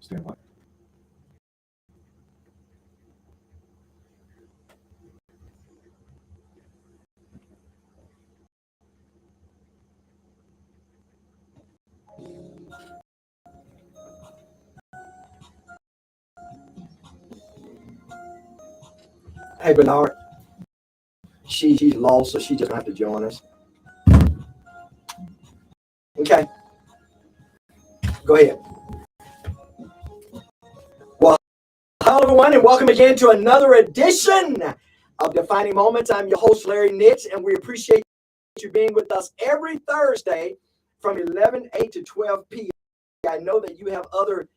Stand by. Hey, Bernard. She's lost, so she just have to join us. Okay, go ahead. Well, hello everyone, and welcome again to another edition of Defining Moments. I'm your host, Larry Nitz, and we appreciate you being with us every Thursday from 11 to 12 p.m. I know that you have other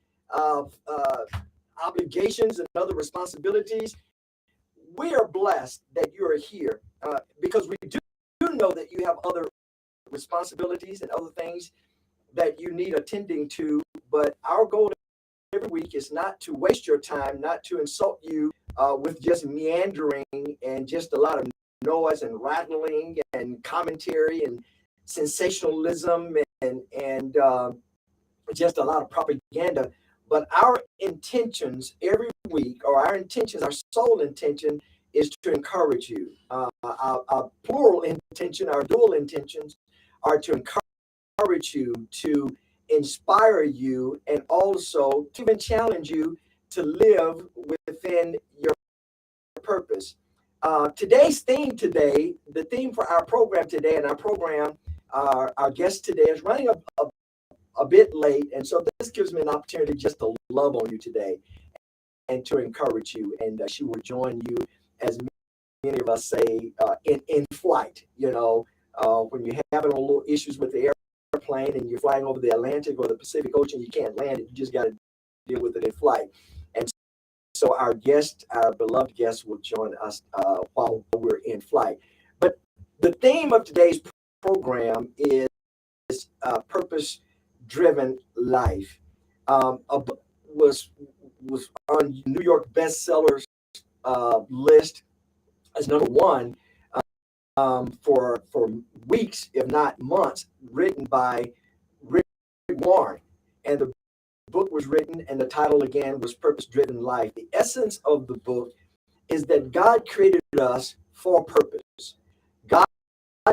obligations and other responsibilities. We are blessed that you are here because we do know that you have other responsibilities and other things that you need attending to. But our goal every week is not to waste your time, not to insult you with just meandering and just a lot of noise and rattling and commentary and sensationalism and just a lot of propaganda. But our intentions every week, or our intentions, our sole intention, is to encourage you. Our plural intention, our dual intentions, are to encourage you, to inspire you, and also to even challenge you to live within your purpose. Today's theme today, the theme for our program today, and our program, our guest today is running a bit late, and so this gives me an opportunity just to love on you today and to encourage you. And she will join you, as many of us say, in flight. You know, when you're having a little issues with the airplane and you're flying over the Atlantic or the Pacific Ocean, you can't land it. You just got to deal with it in flight. And so our guest, our beloved guest, will join us while we're in flight. But the theme of today's program is purpose-driven life. A book was on New York bestsellers list as number one for weeks, if not months, written by Rick Warren. And the book was written, and the title again was Purpose Driven Life. The essence of the book is that God created us for a purpose. God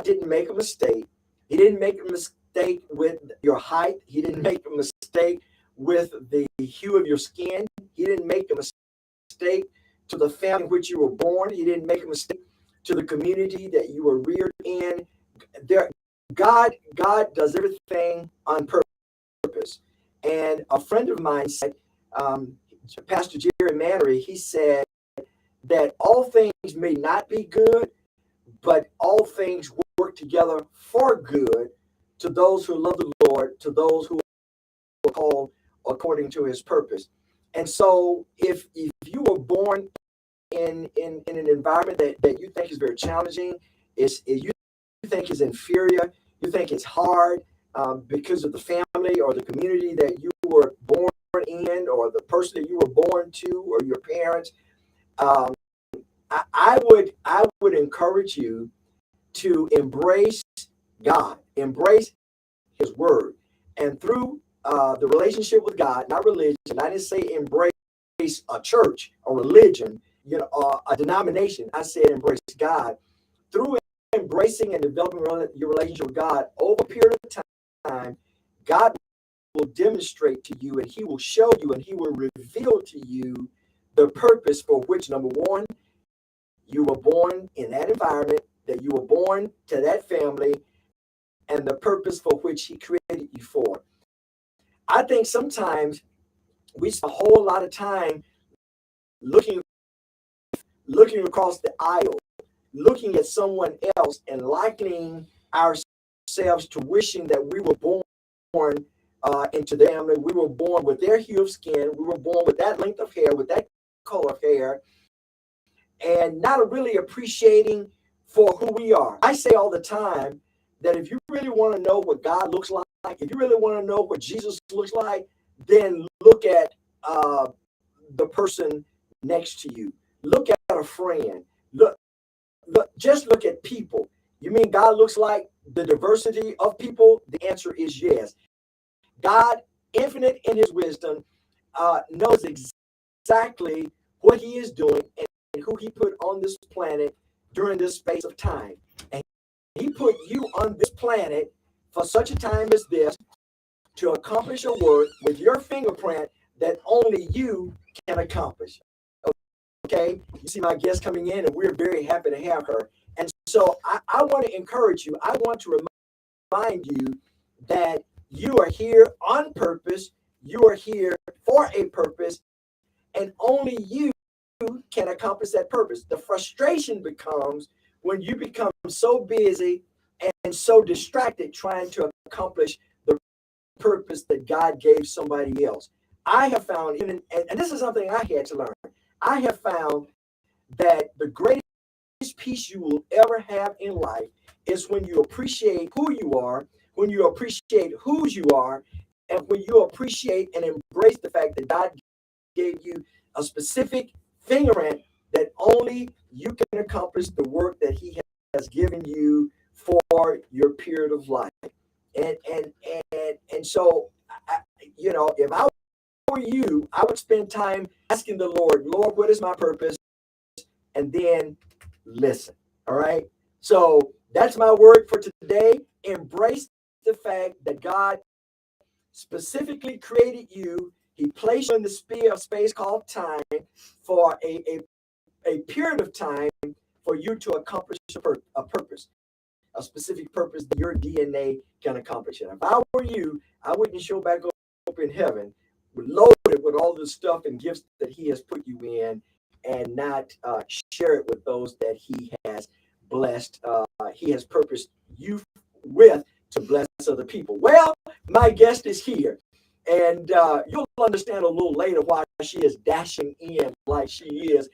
didn't make a mistake. He didn't make a mistake with your height. He didn't make a mistake with the hue of your skin. He didn't make a mistake to the family in which you were born. He didn't make a mistake to the community that you were reared in. God does everything on purpose. And a friend of mine said, Pastor Jerry Mannery, he said that all things may not be good, but all things work together for good to those who love the Lord, to those who are called according to his purpose. And so if you were born in an environment that you think is very challenging, you think is inferior, you think it's hard because of the family or the community that you were born in, or the person that you were born to, or your parents, I would encourage you to embrace God, embrace his word. And through the relationship with God, not religion, I didn't say embrace a church or religion, a denomination. I said embrace God. Through embracing and developing your relationship with God over a period of time, God will demonstrate to you, and he will show you, and he will reveal to you the purpose for which, number one, you were born in that environment, that you were born to that family, and the purpose for which he created you for. I think sometimes we spend a whole lot of time looking across the aisle, looking at someone else and likening ourselves to wishing that we were born into their family. We were born with their hue of skin. We were born with that length of hair, with that color of hair, and not really appreciating for who we are. I say all the time that if you really want to know what God looks like, if you really want to know what Jesus looks like, then look at the person next to you. Look at a friend. Just look at people. You mean God looks like the diversity of people? The answer is yes. God, infinite in his wisdom, knows exactly what he is doing and who he put on this planet during this space of time. And he put you on this planet for such a time as this to accomplish a work with your fingerprint that only you can accomplish. Okay, you see my guest coming in, and we're very happy to have her. And so I want to encourage you. I want to remind you that you are here on purpose. You are here for a purpose, and only you can accomplish that purpose. The frustration becomes when you become so busy and so distracted trying to accomplish the purpose that God gave somebody else. I have found, and this is something I had to learn, I have found that the greatest peace you will ever have in life is when you appreciate who you are, when you appreciate whose you are, and when you appreciate and embrace the fact that God gave you a specific fingerprint that only you can accomplish the work that He has given you for your period of life. And so, if I were you, I would spend time asking the Lord, what is my purpose? And then listen. All right. So that's my word for today. Embrace the fact that God specifically created you. He placed you in the sphere of space called time for a period of time for you to accomplish a purpose, a specific purpose that your DNA can accomplish. And if I were you, I wouldn't show back up in heaven loaded with all the stuff and gifts that He has put you in, and not share it with those that He has blessed. He has purposed you with to bless other people. Well, my guest is here, and you'll understand a little later why she is dashing in like she is.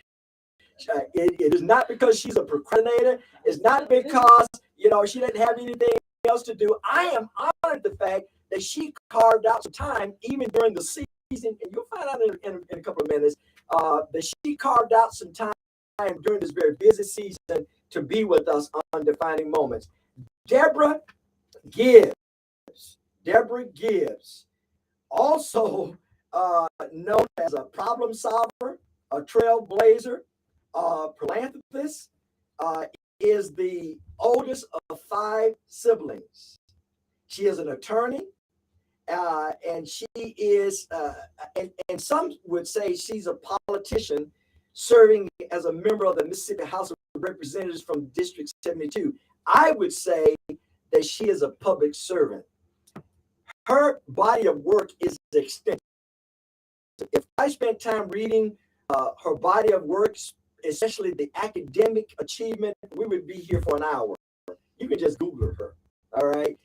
It is not because she's a procrastinator. It's not because she didn't have anything else to do. I am honored the fact that she carved out some time even during the season, and you'll find out in a couple of minutes that she carved out some time during this very busy season to be with us on Defining Moments. Deborah Gibbs, also known as a problem solver, a trailblazer, philanthropist, is the oldest of 5 siblings. She is an attorney, and she is, and some would say she's a politician serving as a member of the Mississippi House of Representatives from District 72. I would say that she is a public servant. Her body of work is extensive. If I spent time reading her body of work, especially the academic achievement, we would be here for an hour. You can just Google her, all right?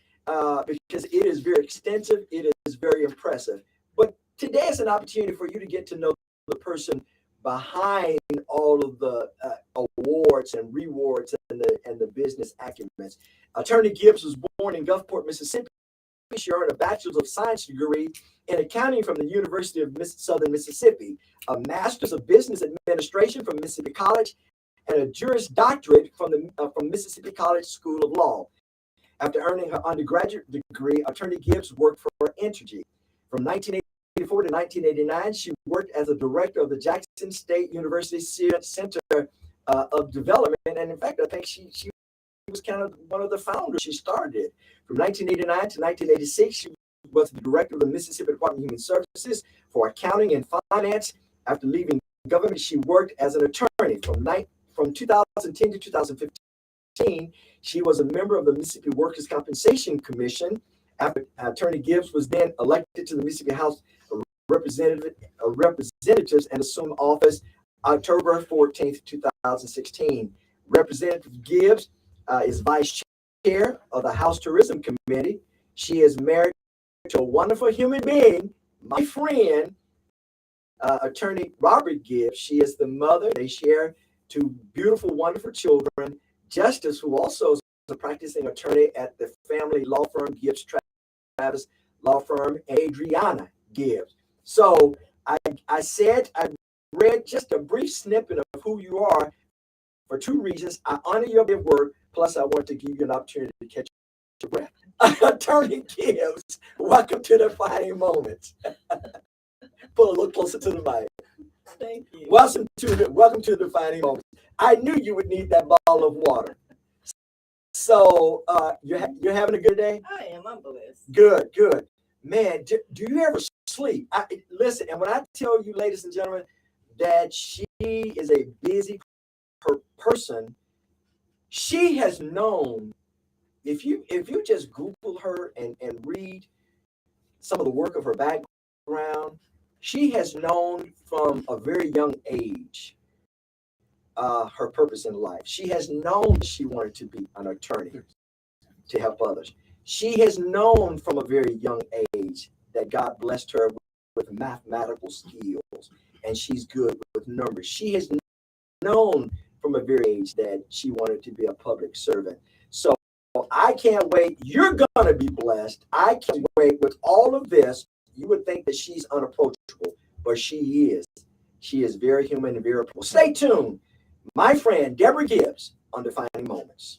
Because it is very extensive. It is very impressive. But today is an opportunity for you to get to know the person behind all of the awards and rewards and the business acumen. Attorney Gibbs was born in Gulfport, Mississippi. She earned a Bachelor's of Science degree in accounting from the University of Southern Mississippi, a Master's of Business Administration from Mississippi College, and a Juris Doctorate from Mississippi College School of Law. After earning her undergraduate degree, Attorney Gibbs worked for Entergy. From 1984 to 1989, she worked as a director of the Jackson State University Center of Development, and in fact, I think she was kind of one of the founders. She started it. From 1989 to 1986, she was the director of the Mississippi Department of Human Services for Accounting and Finance. After leaving government, she worked as an attorney. From 2010 to 2015, she was a member of the Mississippi Workers' Compensation Commission. After Attorney Gibbs was then elected to the Mississippi House of Representatives and assumed office October 14th, 2016. Representative Gibbs is vice chair of the House Tourism Committee. She is married to a wonderful human being, my friend, Attorney Robert Gibbs. She is the mother. They share 2 beautiful, wonderful children. Justice, who also is a practicing attorney at the family law firm Gibbs Travis Law Firm, Adriana Gibbs. So I read just a brief snippet of who you are for 2 reasons. I honor your good work, plus I want to give you an opportunity to catch your breath. Attorney Gibbs, welcome to Defining Moments. Pull a little closer to the mic. Thank you. Welcome to Defining Moments. I knew you would need that bottle of water. So you're having a good day? I am. I'm blessed. Good, good. Man, do you ever sleep? Listen, and when I tell you, ladies and gentlemen, that she is a busy person, she has known. If you just Google her and read some of the work of her background, she has known from a very young age her purpose in life. She has known that she wanted to be an attorney to help others. She has known from a very young age that God blessed her with mathematical skills and she's good with numbers. She has known from a very age that she wanted to be a public servant. So I can't wait. You're going to be blessed. I can't wait with all of this. You would think that she's unapproachable, but she is. She is very human and very approachable. Stay tuned. My friend Deborah Gibbs on Defining Moments.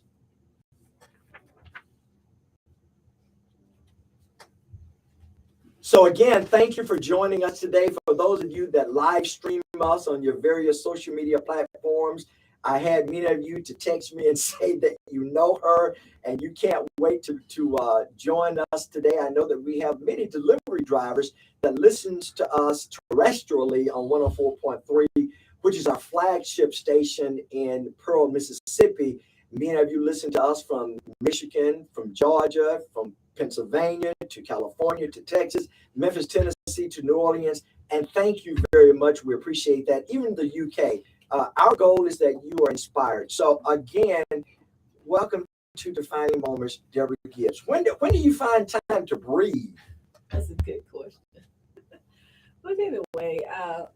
So again, thank you for joining us today. For those of you that live stream us on your various social media platforms, I had many of you to text me and say that you know her and you can't wait to join us today. I know that we have many delivery drivers that listens to us terrestrially on 104.3, which is our flagship station in Pearl, Mississippi. Many of you listen to us from Michigan, from Georgia, from Pennsylvania to California to Texas, Memphis, Tennessee to New Orleans. And thank you very much. We appreciate that. Even the UK. Our goal is that you are inspired. So again, welcome to Defining Moments, Deborah Gibbs. When do you find time to breathe? That's a good question. But anyway,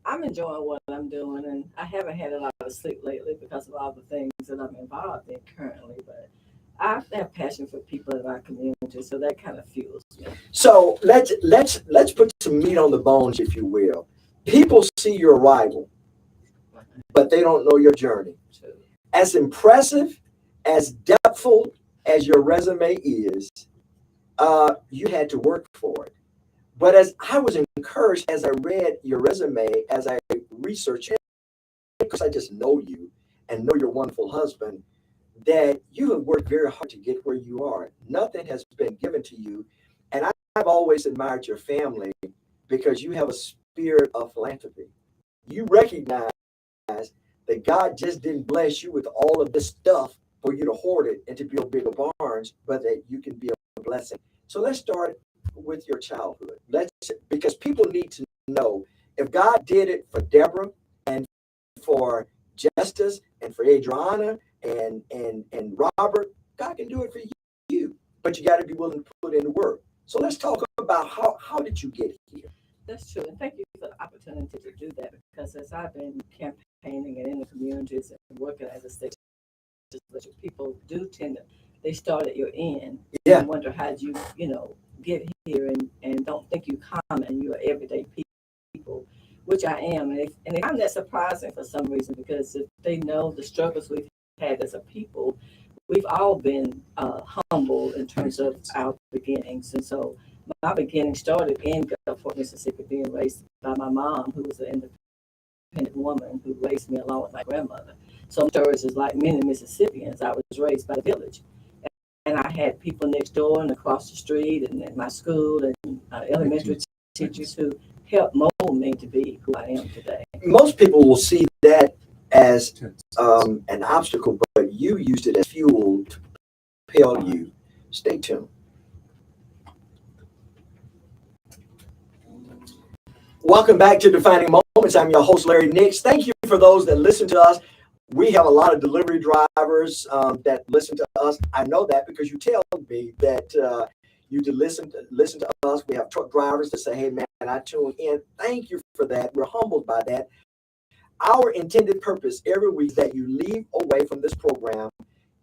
I'm enjoying what I'm doing, and I haven't had a lot of sleep lately because of all the things that I'm involved in currently. But I have passion for people in our community, so that kind of fuels me. So let's put some meat on the bones, if you will. People see your arrival, but they don't know your journey. True. As impressive, as depthful as your resume is, you had to work for it. But as I was encouraged as I read your resume, as I researched it, because I just know you and know your wonderful husband, that you have worked very hard to get where you are. Nothing has been given to you. And I've always admired your family because you have a spirit of philanthropy. You recognize that God just didn't bless you with all of this stuff for you to hoard it and to build bigger barns, but that you can be a blessing. So let's start with your childhood. Because people need to know if God did it for Deborah and for Justice and for Adriana and Robert, God can do it for you. But you got to be willing to put in the work. So let's talk about how did you get here? That's true, and thank you for the opportunity to do that because as I've been campaigning and in the communities and working as a state legislature, people do tend to they start at your end and wonder how you get here and don't think you common, you're everyday people, which I am, and they find that surprising for some reason because if they know the struggles we've had as a people, we've all been humble in terms of our beginnings, and so my beginning started in Gulfport, Mississippi, being raised by my mom, who was an independent woman who raised me along with my grandmother. So my stories is like many Mississippians. I was raised by the village, and I had people next door and across the street, and in my school, and elementary teachers who helped mold me to be who I am today. Most people will see that as an obstacle, but you used it as fuel to propel you. Stay tuned. Welcome back to Defining Moments. I'm your host, Larry Nix. Thank you for those that listen to us. We have a lot of delivery drivers that listen to us. I know that because you tell me that you listen to us. We have truck drivers that say, hey, man, I tune in. Thank you for that. We're humbled by that. Our intended purpose every week that you leave away from this program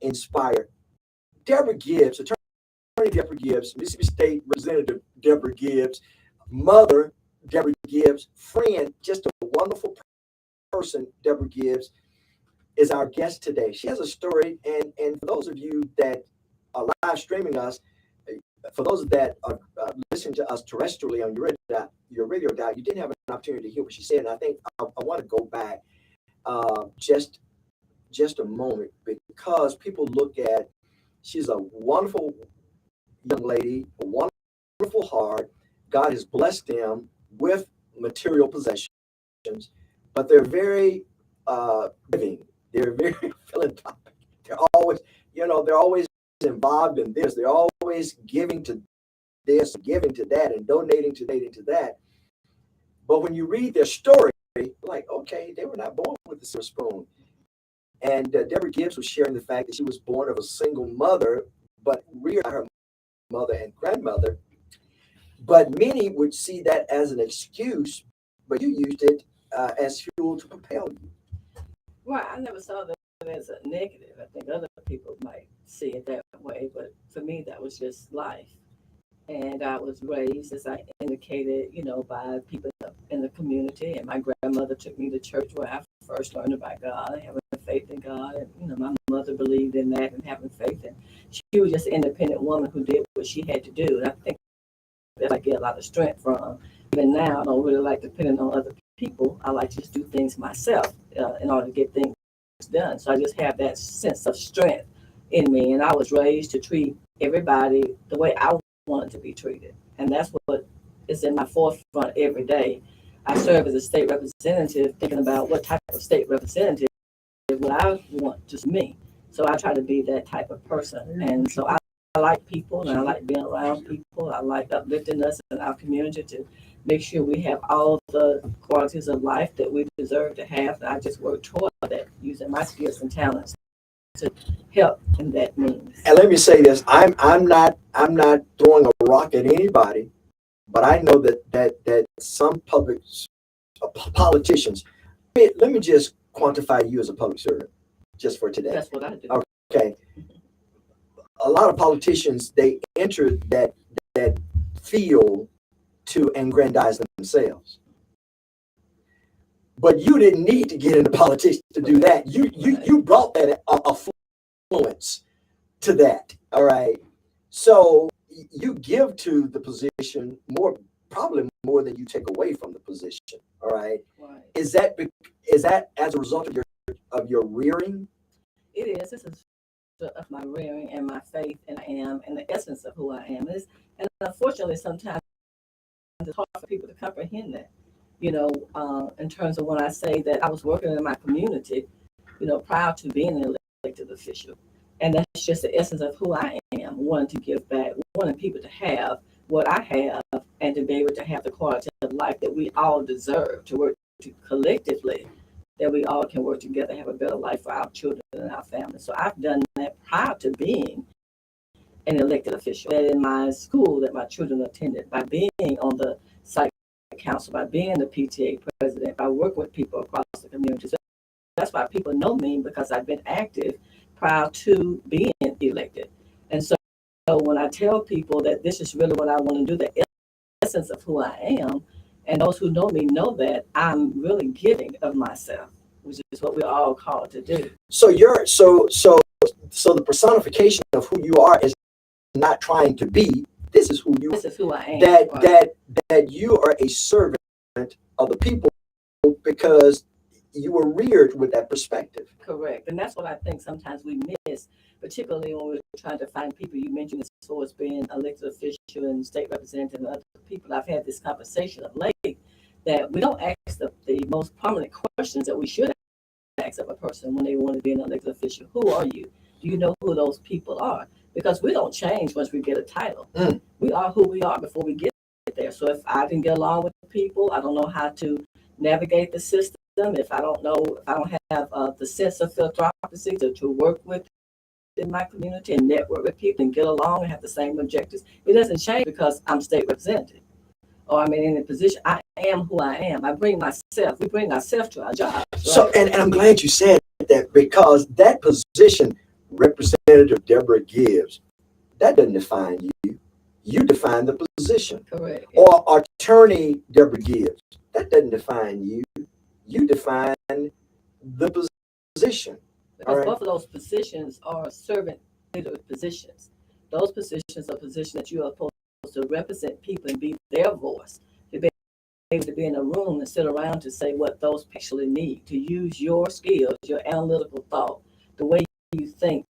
inspired. Deborah Gibbs, Attorney Deborah Gibbs, Mississippi State Representative Deborah Gibbs, mother Deborah Gibbs, friend, just a wonderful person, Deborah Gibbs, is our guest today. She has a story, and for those of you that are live streaming us, for those that are listening to us terrestrially on your radio dial, you didn't have an opportunity to hear what she said. And I think I want to go back just a moment, because people look at, she's a wonderful young lady, a wonderful heart. God has blessed them with material possessions, but they're very giving. They're very philanthropic. They're always, they're always involved in this. They're always giving to this, giving to that, and donating to that. But when you read their story, like, okay, they were not born with a silver spoon. And Deborah Gibbs was sharing the fact that she was born of a single mother, but reared by her mother and grandmother. But many would see that as an excuse, but you used it as fuel to propel you. Well, I never saw that as a negative. I think other people might see it that way, but for me, that was just life. And I was raised, as I indicated, by people in the community. And my grandmother took me to church where I first learned about God, having faith in God. And, my mother believed in that and having faith. And she was just an independent woman who did what she had to do. And I think that I get a lot of strength from. Even now, I don't really like depending on other people. I like to just do things myself in order to get things done. So I just have that sense of strength in me. And I was raised to treat everybody the way I wanted to be treated. And that's what is in my forefront every day. I serve as a state representative, thinking about what type of state representative would I want, just me. So I try to be that type of person. And so I like people, and I like being around people. I like uplifting us in our community to make sure we have all the qualities of life that we deserve to have. And I just work toward that using my skills and talents to help in that means. And let me say this: I'm not throwing a rock at anybody, but I know that some politicians. Let me just quantify you as a public servant, just for today. That's what I do. Okay. A lot of politicians, they enter that field to aggrandize themselves. But you didn't need to get into politics to do that. You brought that affluence to that. All right. So you give to the position probably more than you take away from the position. All right. Right. Is that as a result of your rearing? It is. This is of my rearing and my faith and I am and the essence of who I am is. And unfortunately, sometimes it's hard for people to comprehend that, in terms of when I say that I was working in my community, prior to being an elected official. And that's just the essence of who I am, wanting to give back, wanting people to have what I have and to be able to have the quality of life that we all deserve, to work collectively, that we all can work together, have a better life for our children and our families. So I've done that prior to being an elected official. That in my school that my children attended, by being on the site council, by being the PTA president, by working with people across the community. So that's why people know me, because I've been active prior to being elected. And so when I tell people that this is really what I want to do, the essence of who I am, and those who know me know that I'm really giving of myself, which is what we're all called to do. So so the personification of who you are is not trying to be. This is who you. This is who I am. That you are a servant of the people because you were reared with that perspective. Correct, and that's what I think sometimes we miss, particularly when we're trying to find people. You mentioned as far as being elected official and state representative and other people. I've had this conversation of late that we don't ask the most prominent questions that we should ask of a person when they want to be an elected official. Who are you? Do you know who those people are? Because we don't change once we get a title. We are who we are before we get there. So if I didn't get along with people, I don't know how to navigate the system. If I don't have the sense of philanthropy to work with in my community and network with people and get along and have the same objectives, it doesn't change because I'm state representative or I'm in a position. I am who I am. We bring ourselves to our jobs. Right? So, and I'm glad you said that, because that position, Representative Deborah Gibbs, that doesn't define you. You define the position. Correct. Or Attorney Deborah Gibbs, that doesn't define you. You define the position. Because both of those positions are servant leader positions. those positions are positions that you are supposed to represent people and be their voice, to be able to be in a room and sit around to say what those people actually need, to use your skills, your analytical thought, the way you think,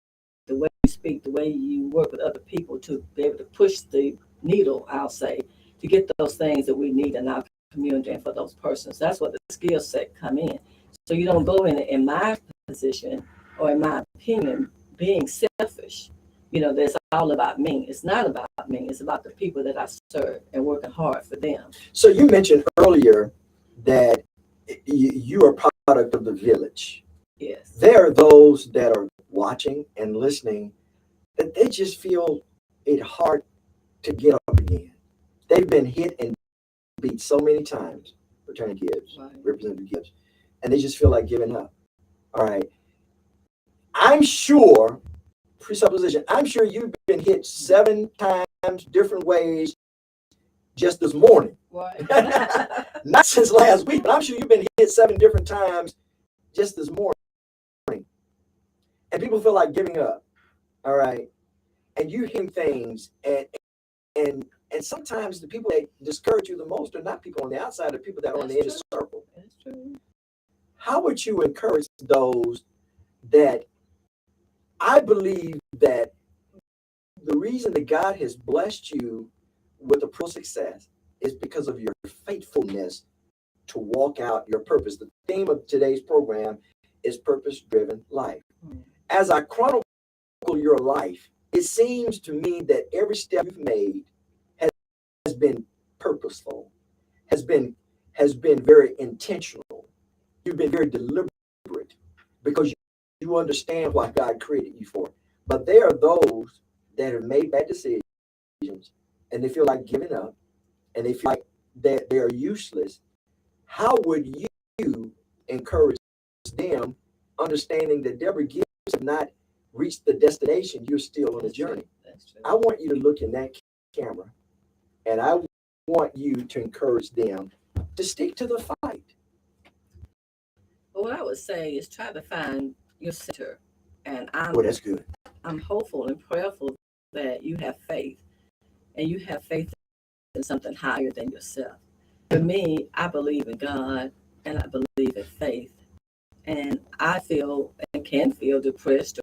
the way you speak, the way you work with other people to be able to push the needle, I'll say, to get those things that we need in our community and for those persons. That's what the skill set come in. So you don't go in my position or in my opinion, being selfish. That's all about me. It's not about me. It's about the people that I serve and working hard for them. So you mentioned earlier that you are product of the village. Yes. There are those that are watching and listening that they just feel it hard to get up again. They've been hit and beat so many times, Attorney Gibbs, Right. Representative Gibbs, and they just feel like giving up. All right. I'm sure, presupposition, I'm sure you've been hit 7 times different ways just this morning. Right. Not since last week, but I'm sure you've been hit 7 different times just this morning. And people feel like giving up. All right. And you hear things and sometimes the people that discourage you the most are not people on the outside, they're people that are on the inner circle. That's true. How would you encourage those that I believe that the reason that God has blessed you with a pro success is because of your faithfulness to walk out your purpose? The theme of today's program is purpose-driven life. As I chronicle your life, it seems to me that every step you've made has been purposeful, has been very intentional. You've been very deliberate because you understand what God created you for. But there are those that have made bad decisions and they feel like giving up and they feel like that they are useless. How would you encourage them, understanding that Deborah Gibbs have not reached the destination, you're still on the journey? That's true. I want you to look in that camera and I want you to encourage them to stick to the fight. Well, what I would say is try to find your center. And Oh, that's good. I'm hopeful and prayerful that you have faith and you have faith in something higher than yourself. For me, I believe in God and I believe in faith. And I feel and can feel depressed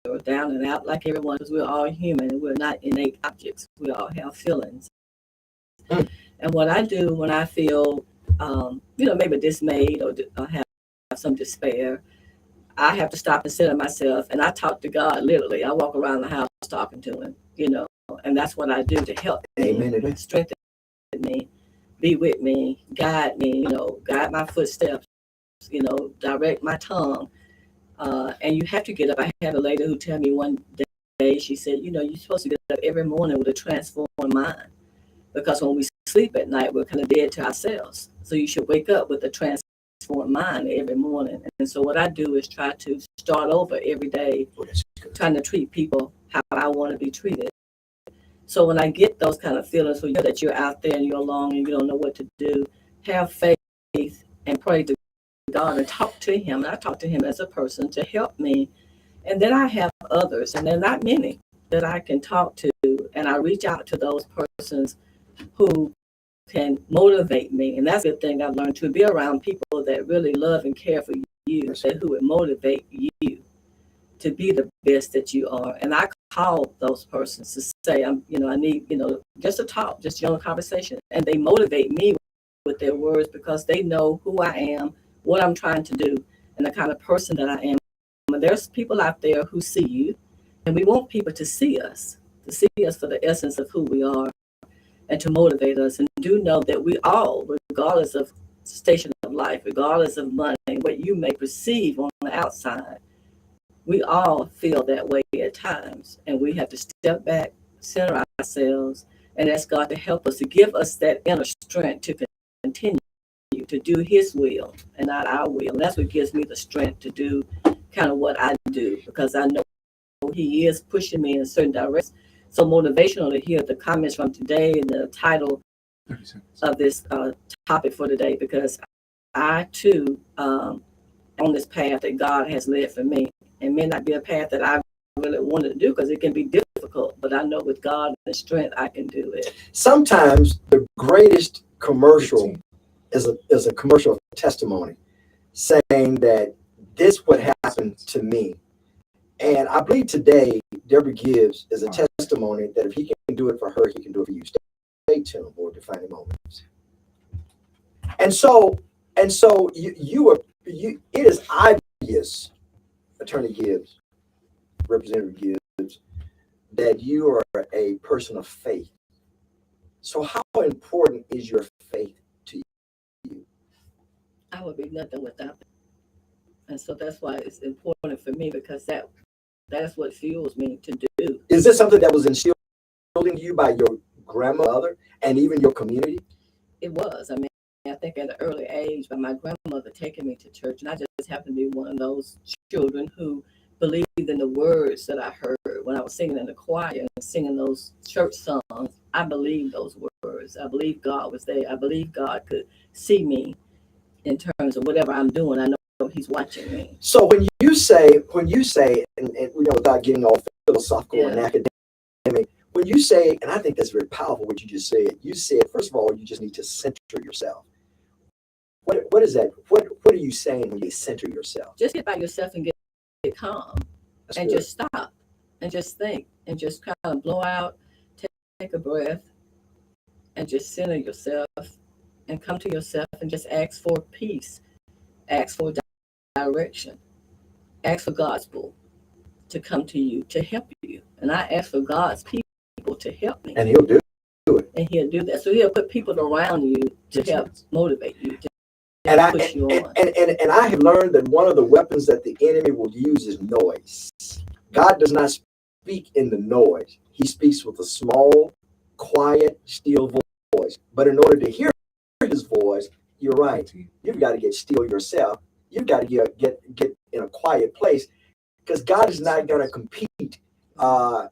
or down and out like everyone, because we're all human and we're not innate objects. We all have feelings. And what I do when I feel, maybe dismayed or have some despair, I have to stop and center myself, and I talk to God literally. I walk around the house talking to him, and that's what I do to help me, strengthen me, be with me, guide me, guide my footsteps, direct my tongue. And you have to get up. I had a lady who told me one day, she said, you're supposed to get up every morning with a transformed mind, because when we sleep at night, we're kind of dead to ourselves. So you should wake up with a transformed mind every morning. And so what I do is try to start over every day, trying to treat people how I want to be treated. So when I get those kind of feelings where that you're out there and you're alone and you don't know what to do, have faith and pray to God and talk to him. And I talk to him as a person to help me. And then I have others, and they're not many, that I can talk to, and I reach out to those persons who can motivate me. And that's a good thing I've learned, to be around people that really love and care for you, who would motivate you to be the best that you are. And I call those persons to say, I need, just a talk, just conversation. And they motivate me with their words because they know who I am, what I'm trying to do, and the kind of person that I am. And there's people out there who see you, and we want people to see us for the essence of who we are, and to motivate us. And do know that we all, regardless of station of life, regardless of money, what you may perceive on the outside, we all feel that way at times. And we have to step back, center ourselves, and ask God to help us, to give us that inner strength to continue to do his will and not our will. And that's what gives me the strength to do kind of what I do, because I know he is pushing me in a certain direction. So motivational to hear the comments from today and the title of this topic for today, because I too on this path that God has led for me. It may not be a path that I really wanted to do, because it can be difficult, but I know with God and strength, I can do it. Sometimes the greatest commercial is a commercial testimony saying that this would happen to me. And I believe today, Deborah Gibbs is a testimony that if he can do it for her, he can do it for you. Stay tuned for Defining Moments. And so it is obvious, Attorney Gibbs, Representative Gibbs, that you are a person of faith. So how important is your faith to you? I would be nothing without it. And so that's why it's important for me, because that's what fuels me to do. Is this something that was instilled in you by your grandmother and even your community? It was. I mean, I think at an early age, by my grandmother taking me to church, and I just happened to be one of those children who believed in the words that I heard when I was singing in the choir and singing those church songs. I believed those words. I believed God was there. I believed God could see me in terms of whatever I'm doing. I know He's watching me. So when you say, and we know without getting all philosophical and academic, when you say, and I think that's very powerful what you just said. You said, first of all, you just need to center yourself. What is that? What are you saying when you center yourself? Just get by yourself and get calm. That's and good. Just stop and just think and just kind of blow out, take a breath, and just center yourself and come to yourself and just ask for peace, ask for direction, ask for God's will to come to you, to help you. And I ask for God's people to help me. And He'll do it. And He'll do that. So He'll put people around you to help motivate you, to push you on. And I have learned that one of the weapons that the enemy will use is noise. God does not speak in the noise. He speaks with a small, quiet, still voice. But in order to hear His voice, you're right. You've got to get still yourself. You've got to get in a quiet place, because God is not going to compete for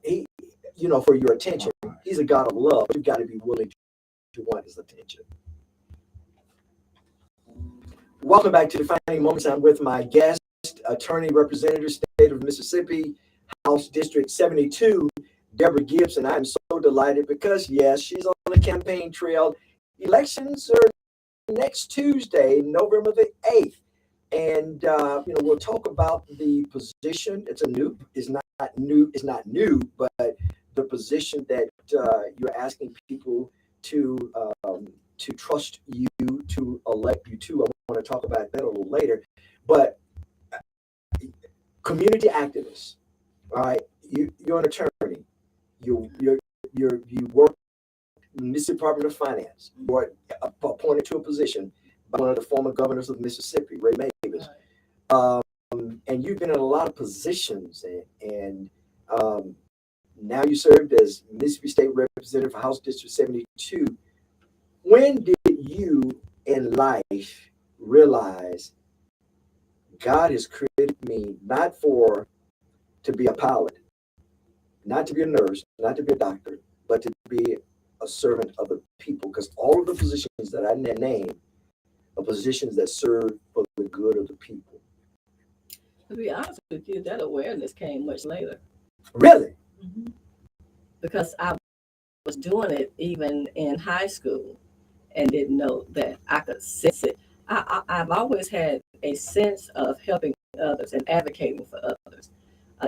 your attention. He's a God of love, but you've got to be willing to want His attention. Welcome back to Defining Moments. I'm with my guest, Attorney Representative, State of Mississippi, House District 72, Deborah Gibbs. And I'm so delighted because, yes, she's on the campaign trail. Elections are next Tuesday, November the 8th. And, we'll talk about the position. It's not new, but the position that you're asking people to trust you, to elect you to. I want to talk about that a little later. But community activists, all right, you're an attorney. You work in the Mississippi Department of Finance. You are appointed to a position by one of the former governors of Mississippi, Ray Mavis. And you've been in a lot of positions, and now you served as Mississippi State Representative for House District 72. When did you in life realize God has created me not to be a pilot, not to be a nurse, not to be a doctor, but to be a servant of the people? Because all of the positions that I named are positions that serve for the good of the people. To be honest with you, that awareness came much later. Really? Mm-hmm. Because I was doing it even in high school and didn't know that I could sense it. I've always had a sense of helping others and advocating for others.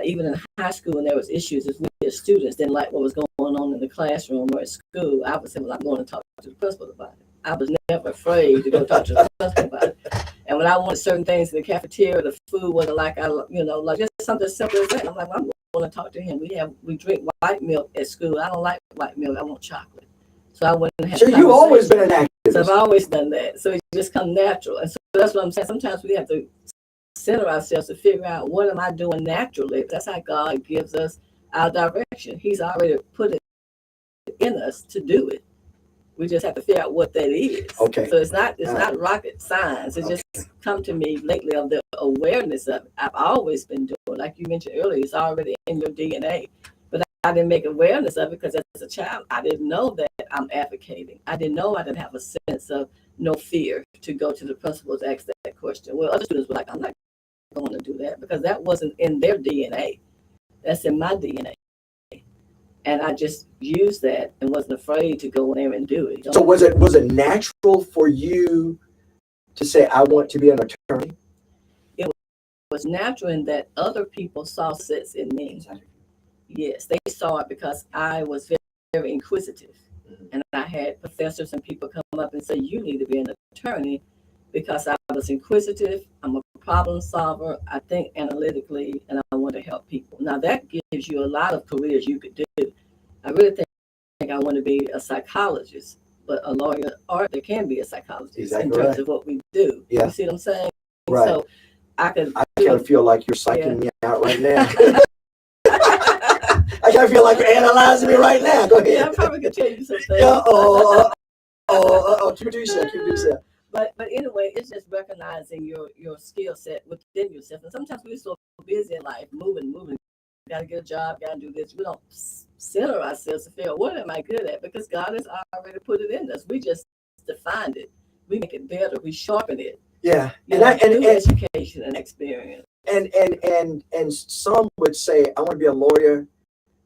Even in high school, when there was issues, if we as students didn't like what was going on in the classroom or at school, I would say, well, I'm going to talk to the principal about it. I was never afraid to go talk to the principal about it. And when I wanted certain things in the cafeteria, the food wasn't like like just something simple as that. I'm like, well, I'm going to talk to him. We drink white milk at school. I don't like white milk. I want chocolate. So I wouldn't have. So you've always been an activist. So I've always done that. So it just comes natural. And so that's what I'm saying. Sometimes we have to center ourselves to figure out, what am I doing naturally? That's how God gives us our direction. He's already put it in us to do it. We just have to figure out what that is. Okay. So it's not rocket science. It just come to me lately of the awareness of it. I've always been doing, like you mentioned earlier, it's already in your DNA. But I didn't make awareness of it because as a child, I didn't know that I'm advocating. I didn't know I didn't have a sense of no fear to go to the principal to ask that question. Well, other students were like, I'm not going to do that because that wasn't in their DNA. That's in my DNA. And I just used that and wasn't afraid to go in there and do it. So was it natural for you to say, I want to be an attorney? It was natural in that other people saw success in me. Yes, they saw it because I was very, very inquisitive. And I had professors and people come up and say, you need to be an attorney because I was inquisitive. I'm a problem solver. I think analytically, and I want to help people. Now, that gives you a lot of careers you could do. I really think I want to be a psychologist, but a lawyer, or there can be a psychologist Exactly in terms right. of what we do. Yeah. You see what I'm saying? Right. So I kind of feel like you're psyching me out right now. I kind of feel like you're analyzing me right now. Go ahead. Yeah, I probably could tell you some things. Keep it to yourself. But anyway, it's just recognizing your skill set within yourself. And sometimes we're so busy in life, moving. Got to get a job, got to do this. We don't center ourselves to feel, what am I good at? Because God has already put it in us. We just defined it. We make it better. We sharpen it. Yeah. And education and experience. And some would say, I want to be a lawyer,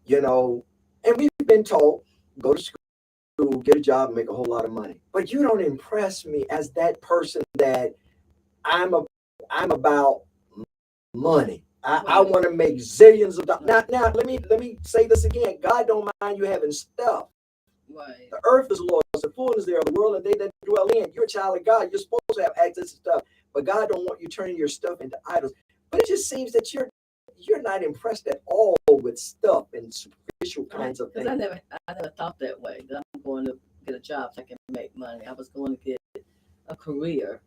and we've been told, go to school, get a job, and make a whole lot of money. But you don't impress me as that person that I'm about money. I want to make zillions of dollars. Now, let me say this again. God don't mind you having stuff. Right. The earth is Lord's, the fullness thereof, the world and they that dwell in. You're a child of God. You're supposed to have access to stuff, but God don't want you turning your stuff into idols. But it just seems that you're not impressed at all with stuff and superficial kinds of things. I never thought that way. That I'm going to get a job so I can make money. I was going to get a career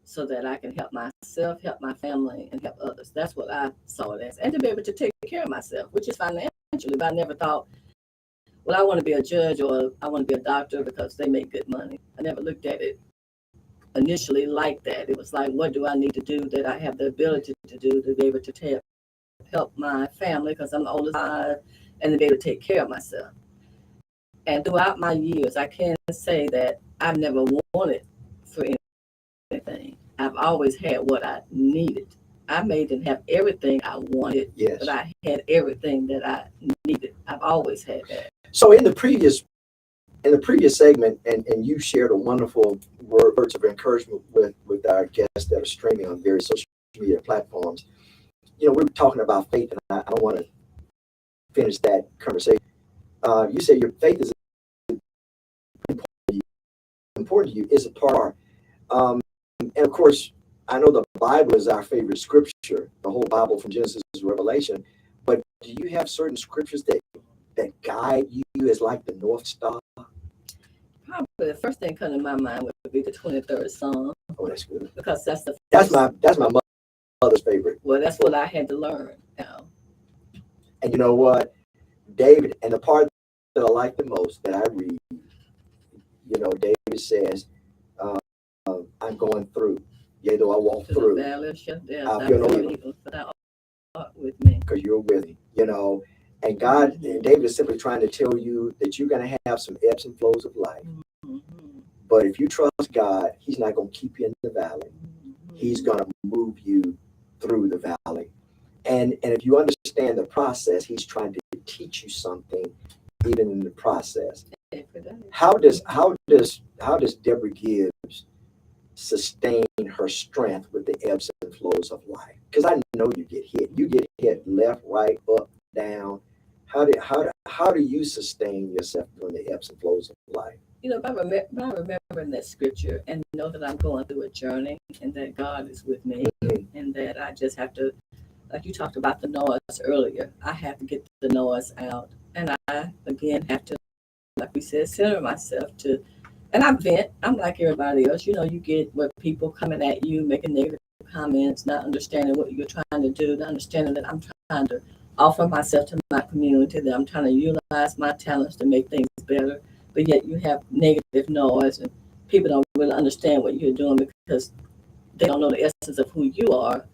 so that I can help myself, help my family, and help others. That's what I saw it as. And to be able to take care of myself, which is financially. But I never thought, well, I want to be a judge or I want to be a doctor because they make good money. I never looked at it initially like that. It was like, what do I need to do that I have the ability to do to be able to help my family because I'm the oldest and to be able to take care of myself. And throughout my years, I can say that I've never wanted for anything. I've always had what I needed. I may didn't have everything I wanted, yes, but I had everything that I needed. I've always had that. So in the previous segment, and you shared a wonderful words of encouragement with our guests that are streaming on various social media platforms. We were talking about faith, and I don't want to finish that conversation. You said your faith is important to you, is a part. And of course, I know the Bible is our favorite scripture, the whole Bible from Genesis to Revelation. But do you have certain scriptures that guide you as like the North Star? Probably the first thing coming to my mind would be the 23rd Psalm. Oh, that's good. Because that's my mother's favorite. Well, that's what I had to learn. And you know what, David, and the part that I like the most that I read, David says, I'm going through. Yea, though I walk through, I'll feel no evil. With me. Because you're with me, And God, and David is simply trying to tell you that you're going to have some ebbs and flows of life. Mm-hmm. But if you trust God, he's not going to keep you in the valley. Mm-hmm. He's going to move you through the valley. And if you understand the process, he's trying to teach you something even in the process. How does Deborah Gibbs sustain her strength with the ebbs and flows of life? Because I know you get hit. You get hit left, right, up, down. How do you sustain yourself during the ebbs and flows of life? By remembering that scripture and know that I'm going through a journey and that God is with me, mm-hmm. and that I just have to, like you talked about the noise earlier, I have to get the noise out. And I, again, have to, like we said, center myself to, and I vent. I'm like everybody else. You get what people coming at you, making negative comments, not understanding what you're trying to do, not understanding that I'm trying to offer myself to my community, that I'm trying to utilize my talents to make things better. But yet you have negative noise and people don't really understand what you're doing because they don't know the essence of who you are.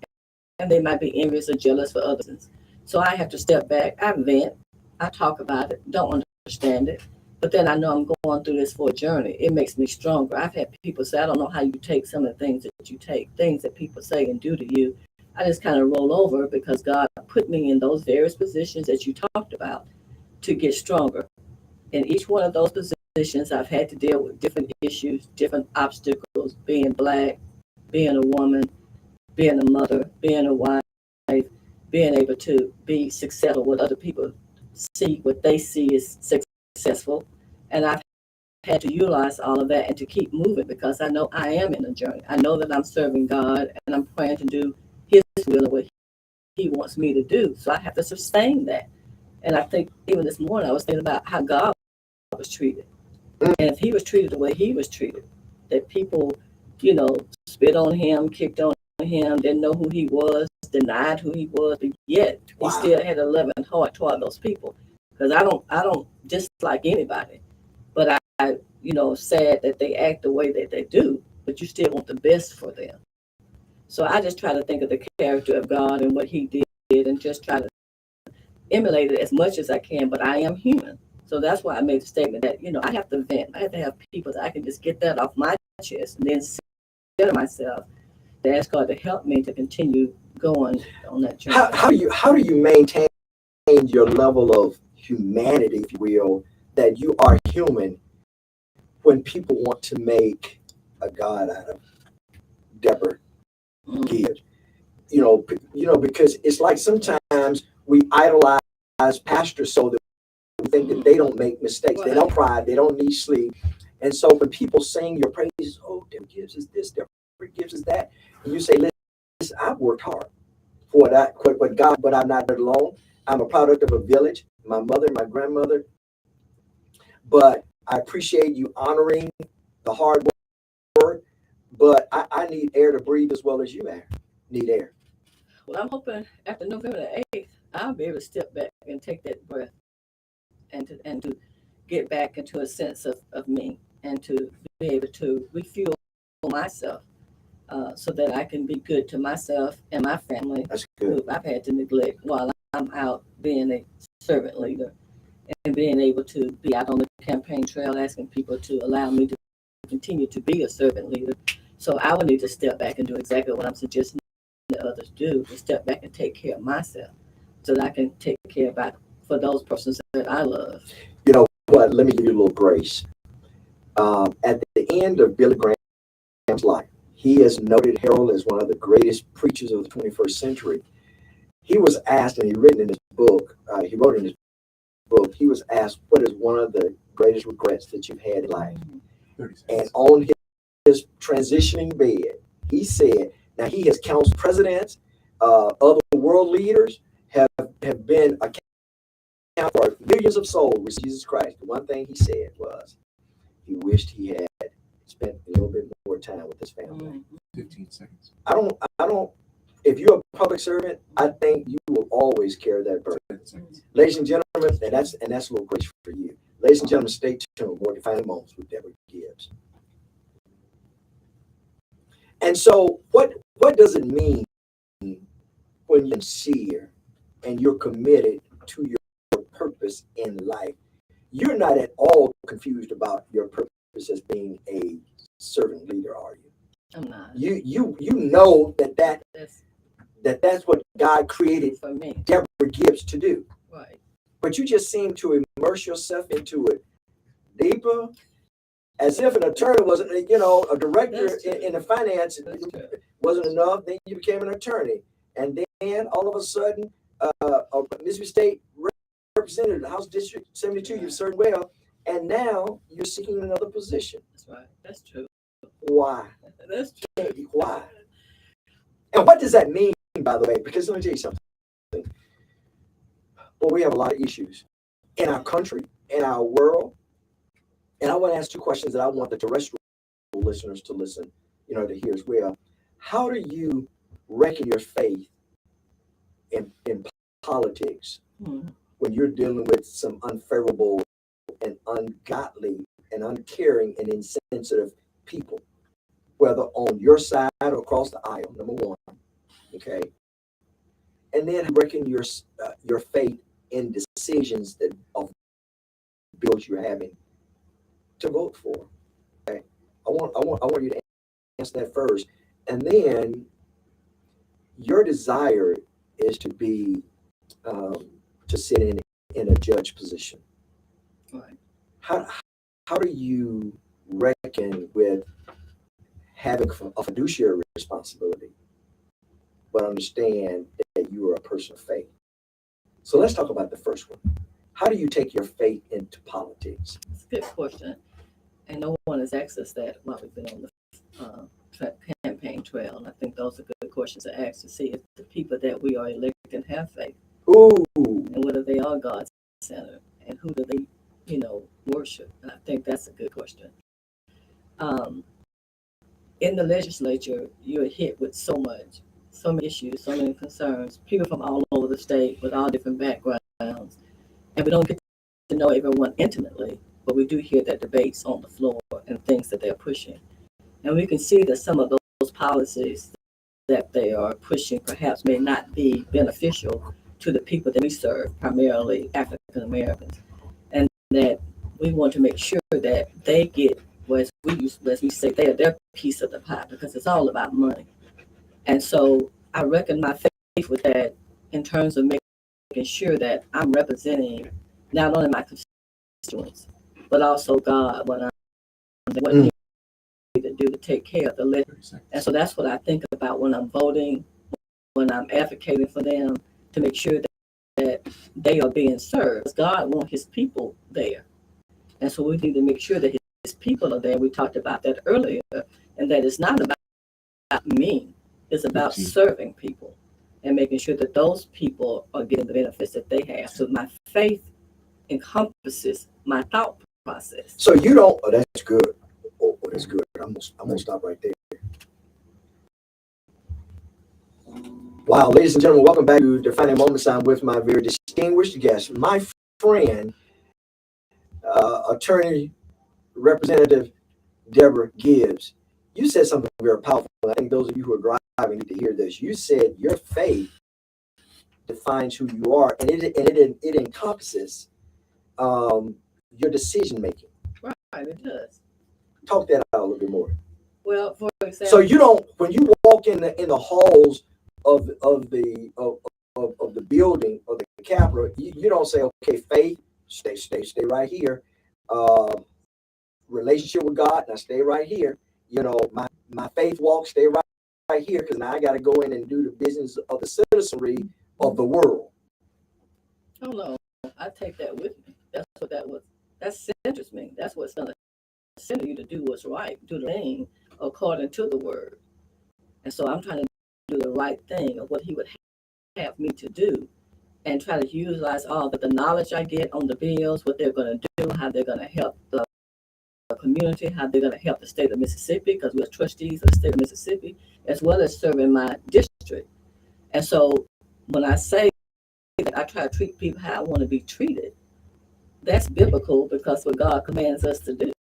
And they might be envious or jealous for others. So I have to step back. I vent. I talk about it. Don't understand it. But then I know I'm going through this for a journey. It makes me stronger. I've had people say, I don't know how you take some of the things that you take, things that people say and do to you. I just kind of roll over because God put me in those various positions that you talked about to get stronger. In each one of those positions, I've had to deal with different issues, different obstacles, being black, being a woman, being a mother, being a wife, being able to be successful what other people see, what they see is successful. And I've had to utilize all of that and to keep moving because I know I am in a journey. I know that I'm serving God and I'm praying to do His will and what He wants me to do. So I have to sustain that. And I think even this morning I was thinking about how God was treated. And if He was treated the way He was treated, that people, spit on Him, kicked on Him, didn't know who He was, denied who He was, but yet He still had a loving heart toward those people. Because I don't dislike anybody, but I sad that they act the way that they do, but you still want the best for them. So I just try to think of the character of God and what He did and just try to emulate it as much as I can, but I am human. So that's why I made the statement that, I have to vent. I have to have people that I can just get that off my chest and then center myself to ask God to help me to continue going on that journey. How do you maintain your level of humanity, if you will, that you are human when people want to make a God out of Deborah Gibbs? Because it's like sometimes we idolize pastors so that we think that they don't make mistakes, they don't cry, they don't need sleep. And so when people sing your praises, oh, Deborah Gibbs is this, Deborah Gibbs is that, and you say, listen, I've worked hard for that, but I'm not alone. I'm a product of a village, my mother, my grandmother. But I appreciate you honoring the hard work, but I need air to breathe as well as you need air. Well, I'm hoping after November the 8th, I'll be able to step back and take that breath and to get back into a sense of me and to be able to refuel myself so that I can be good to myself and my family. That's good. Who I've had to neglect while I'm out being a servant leader and being able to be out on the campaign trail asking people to allow me to continue to be a servant leader. So I would need to step back and do exactly what I'm suggesting that others do, to step back and take care of myself so that I can take care for those persons that I love. You know what? Let me give you a little grace. At the end of Billy Graham's life, he is noted heralded as one of the greatest preachers of the 21st century. He was asked, and he wrote in his book, he was asked, what is one of the greatest regrets that you've had in life? And on his transitioning bed, he said, now he has counseled presidents, other world leaders have been account for millions of souls with Jesus Christ. The one thing he said was he wished he had spent a little bit more time with his family. 15 seconds. I don't, if you're a public servant, I think you will always carry that burden. Ladies and gentlemen, and that's a little grace for you. Ladies and gentlemen, stay tuned. More Defining Moments with Deborah Gibbs. And so what does it mean when you're sincere and you're committed to your purpose in life? You're not at all confused about your purpose as being a servant leader, are you? I'm not. You know that's what God created for me, Deborah Gibbs, to do. Right. But you just seem to immerse yourself into it deeper, as if an attorney wasn't, a director in the finance wasn't enough. Then you became an attorney, and then all of a sudden, a Mississippi State representative, House District 72, you've served well, and now you're seeking another position. That's right. That's true. Why? That's true. Why? And what does that mean, by the way? Because let me tell you something. Well, we have a lot of issues in our country, in our world. And I want to ask two questions that I want the terrestrial listeners to listen, to hear as well. How do you reckon your faith in politics when you're dealing with some unfavorable and ungodly and uncaring and insensitive people, whether on your side or across the aisle, number one, okay? And then reckon your faith in decisions that of bills you're having to vote for. Okay, I want you to answer that first, and then your desire is to be to sit in in a judge position. Right. How do you reckon with having a fiduciary responsibility, but understand that you are a person of faith? So let's talk about the first one. How do you take your faith into politics? It's a good question. And no one has asked us that while we've been on the campaign trail. And I think those are good questions to ask to see if the people that we are electing have faith. Ooh. And whether they are God-centered and who do they, worship. And I think that's a good question. In the legislature, you're hit with so many issues, so many concerns, people from all over the state with all different backgrounds. And we don't get to know everyone intimately, but we do hear their debates on the floor and things that they're pushing. And we can see that some of those policies that they are pushing perhaps may not be beneficial to the people that we serve, primarily African Americans. And that we want to make sure that they get, as we say, they are their piece of the pie, because it's all about money. And so I reckon my faith with that in terms of making sure that I'm representing not only my constituents, but also God, what he needs to do to take care of the legislature. And so that's what I think about when I'm voting, when I'm advocating for them, to make sure that they are being served. God wants his people there. And so we need to make sure that his people are there. We talked about that earlier, and that it's not about me. It's about serving people and making sure that those people are getting the benefits that they have. So my faith encompasses my thought process. So you don't. Oh, that's good. Oh, that's good. I'm gonna stop right there. Wow, ladies and gentlemen, welcome back to Defining Moments. I'm with my very distinguished guest, my friend, Attorney Representative Deborah Gibbs. You said something very powerful. I think those of you who are driving need to hear this. You said your faith defines who you are, and it encompasses your decision making. Right, it does. Talk that out a little bit more. Well, for example, so you don't, when you walk in the halls of the building of the Capitol, you don't say, okay, faith, stay right here. Relationship with God, now stay right here. My faith walk, stay right here, because now I got to go in and do the business of the citizenry of the world. Oh no, I take that with me. That's what that was. That centers me. That's what's going to center you to do what's right, do the thing according to the word. And so I'm trying to do the right thing of what he would have me to do, and try to utilize all the knowledge I get on the bills, what they're going to do, how they're going to help the community, how they're going to help the state of Mississippi, because we're trustees of the state of Mississippi, as well as serving my district. And so when I say that I try to treat people how I want to be treated, that's biblical, because what God commands us to do.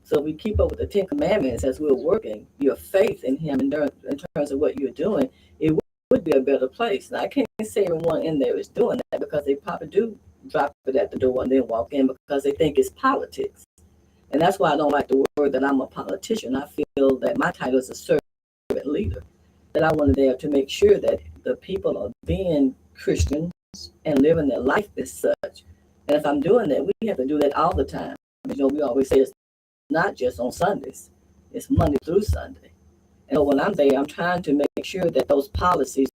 So we keep up with the 10 Commandments as we're working, your faith in him in terms of what you're doing, it would be a better place. Now, I can't say everyone in there is doing that, because they probably do drop it at the door and then walk in because they think it's politics. And that's why I don't like the word that I'm a politician. I feel that my title is a servant leader, that I wanted there to make sure that the people are being Christians and living their life as such. And if I'm doing that, we have to do that all the time. We always say it's not just on Sundays, it's Monday through Sunday. And when I'm there, I'm trying to make sure that those policies,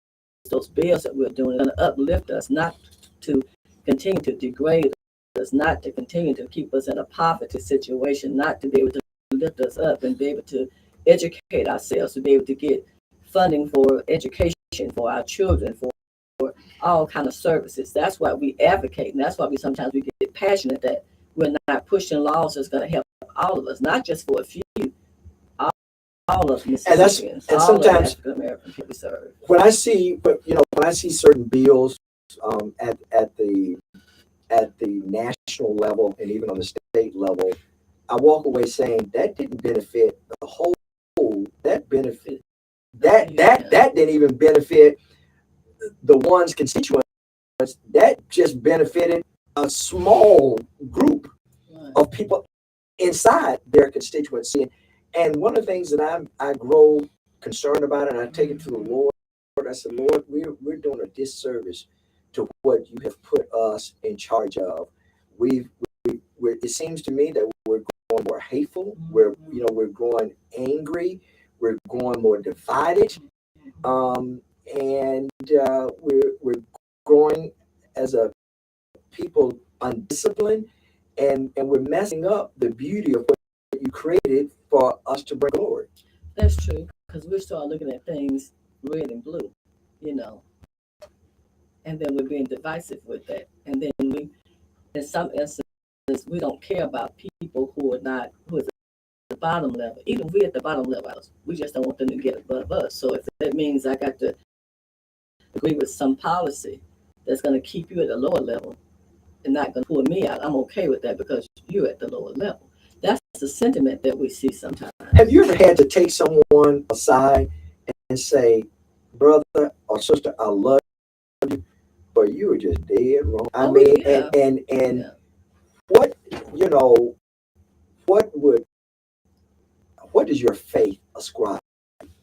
those bills that we're doing are going to uplift us, not to continue to degrade us, not to continue to keep us in a poverty situation, not to be able to lift us up and be able to educate ourselves, to be able to get funding for education for our children, for all kind of services. That's why we advocate, and that's why we sometimes get passionate that we're not pushing laws that's going to help all of us, not just for a few, all of Mississippians, and all sometimes of African American people serve. When I see certain bills at the national level and even on the state level, I walk away saying that didn't benefit the whole. That didn't even benefit the one's constituents. That just benefited a small group of people inside their constituency. And one of the things that I grow concerned about, and I take it to the Lord, I said, Lord, we're doing a disservice to what you have put us in charge of. It seems to me that we're growing more hateful. We're growing angry. We're growing more divided, and we're growing as a people undisciplined, and we're messing up the beauty of what you created for us to bring glory. That's true, because we start looking at things red and blue, you know, and then we're being divisive with that. And then in some instances, we don't care about people who is at the bottom level. Even we at the bottom level, we just don't want them to get above us. So if that means I got to agree with some policy that's going to keep you at the lower level and not going to pull me out, I'm okay with that because you're at the lower level. That's the sentiment that we see sometimes. Have you ever had to take someone aside and say, brother or sister, I love you, but you were just dead wrong? I mean, yeah. and Yeah. what, what does your faith ascribe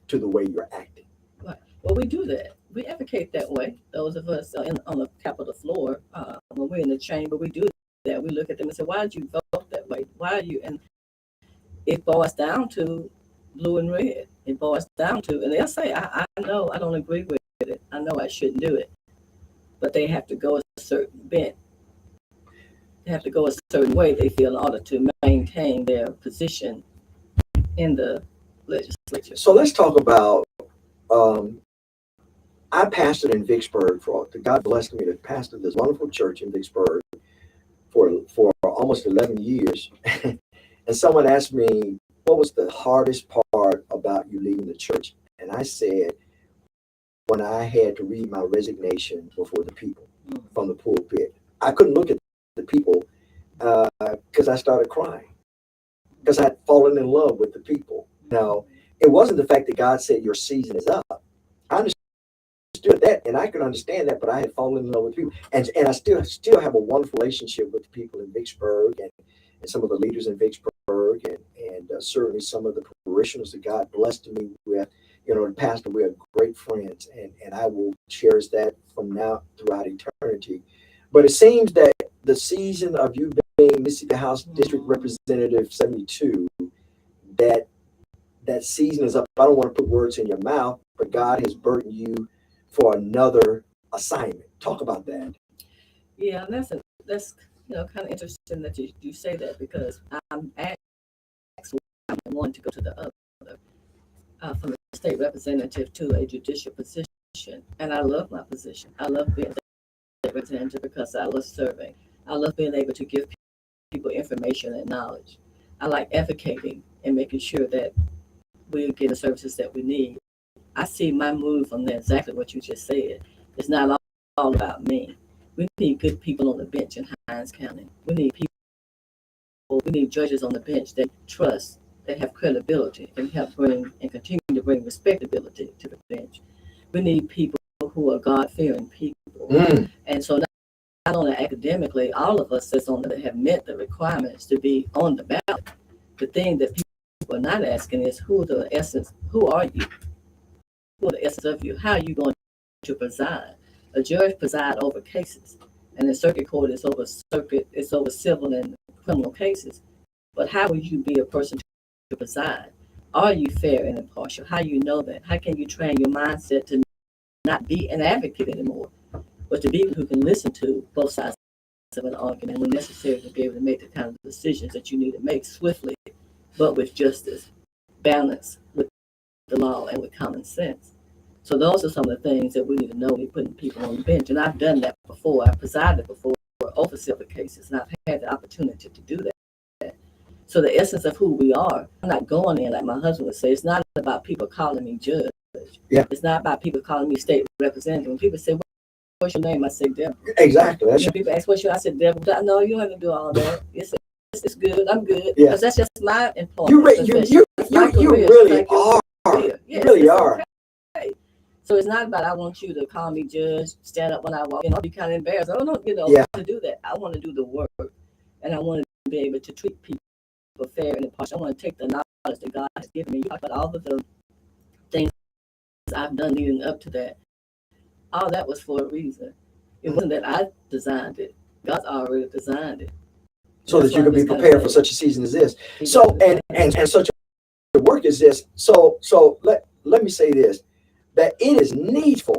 to the way you're acting? Right. Well, we do that. We advocate that way. Those of us on the Capitol floor, when we're in the chamber, we do that. We look at them and say, why did you vote that way? Why are you? And it boils down to blue and red. It boils down to, and they'll say, I know I don't agree with it. I know I shouldn't do it. But they have to go a certain bent. They have to go a certain way, they feel, in order to maintain their position in the legislature. So let's talk about, I pastored in Vicksburg God blessed me to pastor this wonderful church in Vicksburg for almost 11 years. And someone asked me, what was the hardest part about you leaving the church? And I said, when I had to read my resignation before the people from the pulpit, I couldn't look at the people because I started crying because I had fallen in love with the people. Now, it wasn't the fact that God said your season is up. I understood that, and I could understand that, but I had fallen in love with people, and I still have a wonderful relationship with the people in Vicksburg and some of the leaders in Vicksburg, and certainly some of the parishioners that God blessed me with. The pastor, we are great friends, and I will cherish that from now throughout eternity. But it seems that the season of you being Mississippi House District Representative 72, that season is up. I don't want to put words in your mouth, but God has burdened you for another assignment. Talk about that. Yeah, that's kind of interesting that you say that, because I'm asked one to go to the other, from a state representative to a judicial position, and I love my position. I love being a state representative because I love serving. I love being able to give people information and knowledge. I like advocating and making sure that we get the services that we need. I see my move from there exactly what you just said. It's not all about me. We need good people on the bench in Hinds County. We need judges on the bench that trust, that have credibility, and help bring and continue to bring respectability to the bench. We need people who are God-fearing people. And so not only academically, all of us that's have met the requirements to be on the ballot. The thing that people are not asking is who are you? Who are the essence of you? How are you going to preside? A judge presides over cases, and the circuit court is over civil and criminal cases. But how will you be a person to preside? Are you fair and impartial? How do you know that? How can you train your mindset to not be an advocate anymore, but to be who can listen to both sides of an argument when necessary to be able to make the kind of decisions that you need to make swiftly, but with justice, balance with the law, and with common sense. So those are some of the things that we need to know when we're putting people on the bench. And I've done that before. I've presided before over civil cases, and I've had the opportunity to do that. So the essence of who we are, I'm not going in, like my husband would say, it's not about people calling me judge. Yeah. It's not about people calling me state representative. When people say, what's your name? I say Deborah. Exactly. When people ask, what's your, I said Deborah. No, you don't have to do all that. It's good. I'm good. Yeah. Because that's just my employment. You really are. Yes, you really are. Okay. So it's not about I want you to call me judge, stand up when I walk in. I'll be kind of embarrassed. I don't know, to do that. I want to do the work, and I want to be able to treat people fair and impartial. I want to take the knowledge that God has given me. You talk about all of the things I've done leading up to that. All that was for a reason. It wasn't that I designed it. God's already designed it. So That's that you why can be it's gonna prepared for say, such a season as this. He So does and such a work as this. So let me say this, that it is needful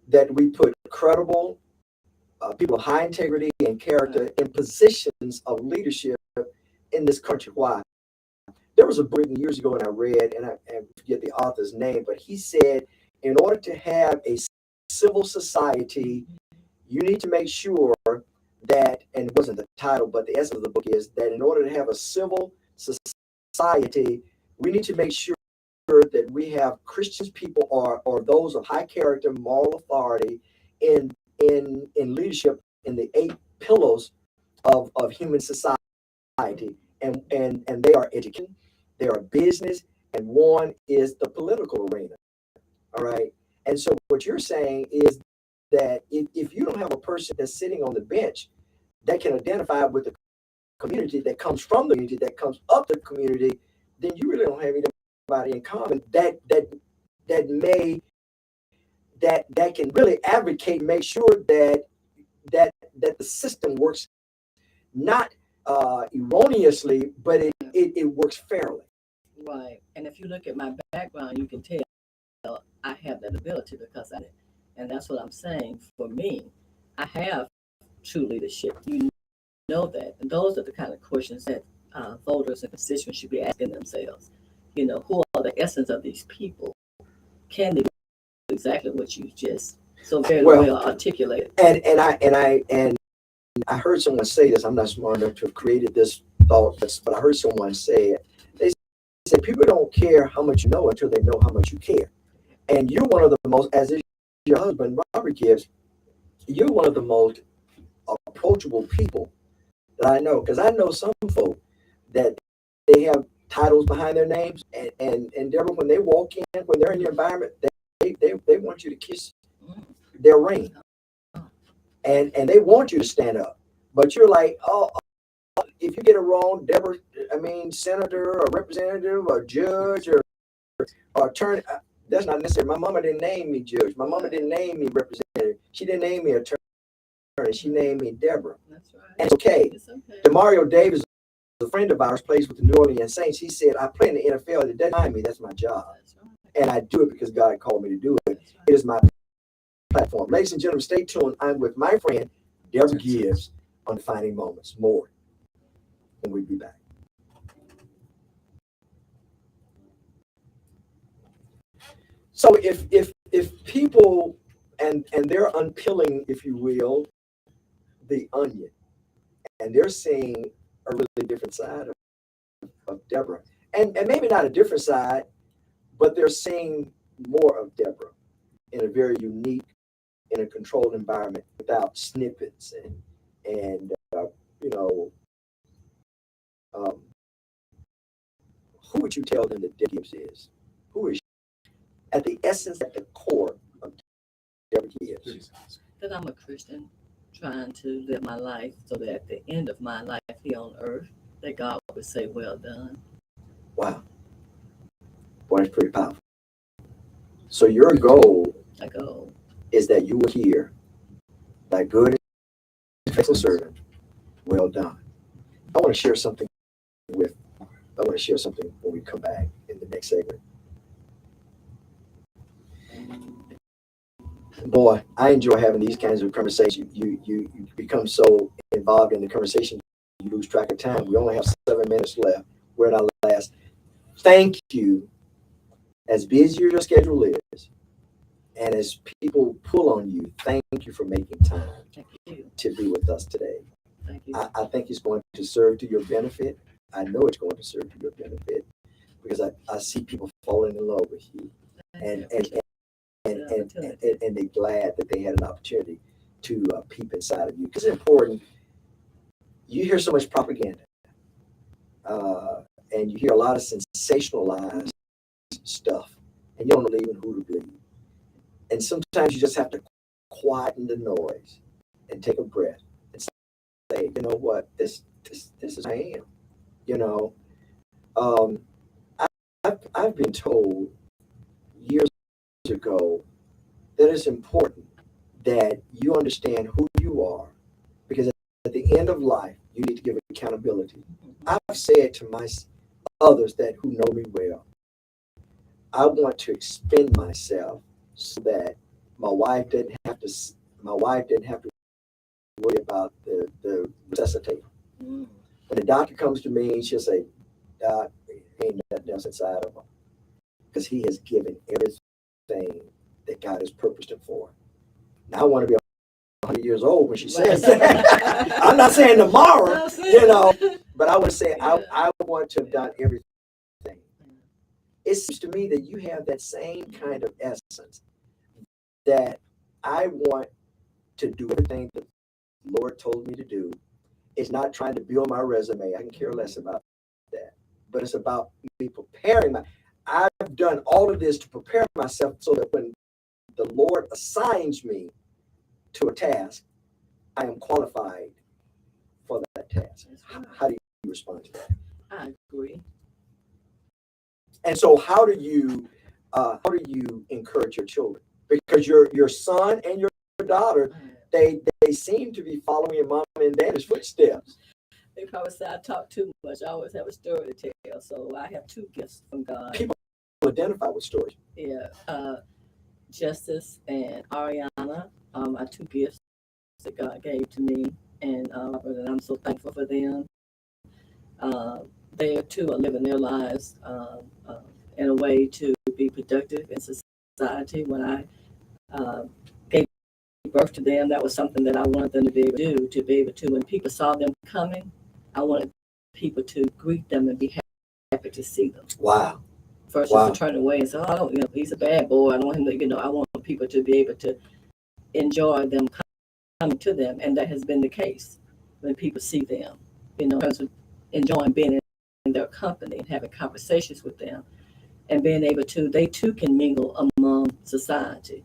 that we put credible people of high integrity and character in positions of leadership in this country. Why? There was a book written years ago, and I read, and I forget the author's name, but he said, in order to have a civil society, you need to make sure that, and it wasn't the title, but the essence of the book is that in order to have a civil society, we need to make sure that we have Christians people or those of high character, moral authority in leadership in the 8 pillars of human society. And they are education, they are business, and one is the political arena. All right. And so what you're saying is that if you don't have a person that's sitting on the bench that can identify with the community, that comes from the community, that comes up the community, then you really don't have anybody in common that can really advocate, make sure that the system works not erroneously, but it works fairly. right. And if you look at my background, you can tell I have that ability because I did. And that's what I'm saying. For me, I have true leadership. You know that. And those are the kind of questions that voters and constituents should be asking themselves. You know, who are the essence of these people? Can they do exactly what you just so very well articulated? And I heard someone say this. I'm not smart enough to have created this thought, but I heard someone say it. They said people don't care how much you know until they know how much you care. And you're one of the most, as is your husband, Robert Gibbs, you're one of the most approachable people that I know. Because I know some folk that they have titles behind their names, and Deborah, when they walk in, when they're in your environment, they want you to kiss their ring, and they want you to stand up. But you're like, oh, if you get it wrong, Deborah, I mean, senator or representative or judge or attorney. That's not necessary. My mama didn't name me judge. My mama didn't name me representative. She didn't name me attorney. She named me Deborah. That's right. And it's okay. It's okay. Demario Davis, a friend of ours, plays with the New Orleans Saints. He said, I play in the NFL. It doesn't mind me. That's my job. That's right. And I do it because God called me to do it. That's right. It is my platform. Ladies and gentlemen, stay tuned. I'm with my friend, Deborah Gibbs, on Defining Moments. More when we be back. So if people and they're unpeeling, if you will, the onion, and they're seeing a really different side of Deborah, and maybe not a different side, but they're seeing more of Deborah in a very unique, in a controlled environment, without snippets and you know, who would you tell them that Deborah Gibbs is? Who is she? At the essence, at the core of Deborah Gibbs. That I'm a Christian trying to live my life so that at the end of my life here on earth, that God would say, well done. Wow. Boy, that's pretty powerful. So your goal is that you will hear, thy good and faithful servant, well done. I want to share something when we come back in the next segment. Boy, I enjoy having these kinds of conversations. You become so involved in the conversation, you lose track of time. We only have 7 minutes left. We're at our last. Thank you. As busy as your schedule is, and as people pull on you, thank you for making time to be with us today. Thank you. I think it's going to serve to your benefit. I know it's going to serve to your benefit because I see people falling in love with you, and they're glad that they had an opportunity to peep inside of you. Because it's important. You hear so much propaganda, and you hear a lot of sensationalized stuff, and you don't know even who to believe. And sometimes you just have to quieten the noise and take a breath and say, you know what, this is who I am. You know, I've been told years ago that it's important that you understand who you are, because at the end of life, you need to give accountability. I've said to my others that who know me well, I want to expend myself so that my wife didn't have to. My wife didn't have to worry about the resuscitator. Mm. When the doctor comes to me, she'll say, "Doc, ain't nothing else inside of him," because he has given everything that God has purposed him for. Now I want to be 100 years old when she says that. I'm not saying tomorrow, but I would say I want to have done everything. It seems to me that you have that same kind of essence, that I want to do everything that the Lord told me to do. It's not trying to build my resume. I can care less about that. But it's about me preparing I've done all of this to prepare myself so that when the Lord assigns me to a task, I am qualified for that task. How do you respond to that? I agree. And so how do you encourage your children? Because your son and your daughter, they seem to be following your mom and dad's footsteps. They probably say I talk too much. I always have a story to tell. So I have two gifts from God. People identify with stories. Yeah. Justice and Ariana are two gifts that God gave to me, and I'm so thankful for them. They too are living their lives in a way to be productive in society. When I gave birth to them, that was something that I wanted them to be able to do, when people saw them coming, I wanted people to greet them and be happy to see them. Wow. Versus to turn away and say, oh, he's a bad boy. I don't want him to, I want people to be able to enjoy them coming to them. And that has been the case when people see them, in terms of enjoying being in their company and having conversations with them and being able to, they too can mingle among society,